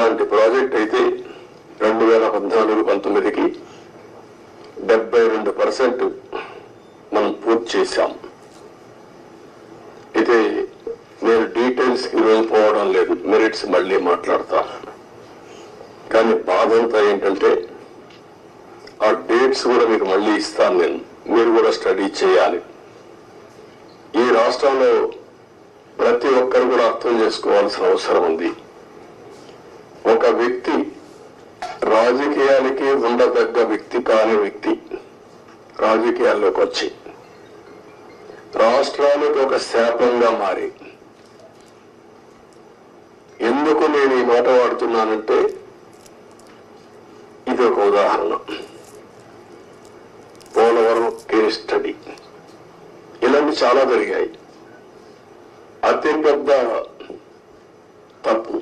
అలాంటి ప్రాజెక్ట్ అయితే 2014-19కి 72% మనం పూర్తి చేశాం. అయితే నేను డీటెయిల్స్ ఈరోజు పోవడం లేదు, మెరిట్స్ మళ్ళీ మాట్లాడతాను. కానీ బాధ అంతా ఏంటంటే ఆ డేట్స్ కూడా మీకు మళ్ళీ ఇస్తాను నేను, మీరు కూడా స్టడీ చేయాలి. ఈ రాష్ట్రంలో ప్రతి ఒక్కరు కూడా అర్థం చేసుకోవాల్సిన అవసరం ఉంది. ఒక వ్యక్తి రాజకీయాలకి ఉండదగ్గ వ్యక్తి కాని వ్యక్తి రాజకీయాల్లోకి వచ్చి రాష్ట్రానికి ఒక శాపంగా మారి, ఎందుకు నేను ఈ మాట వాడుతున్నానంటే ఇది ఒక ఉదాహరణ. పోలవరం కేస్ స్టడీ ఇలాంటి చాలా జరిగాయి. అతిపెద్ద తప్పు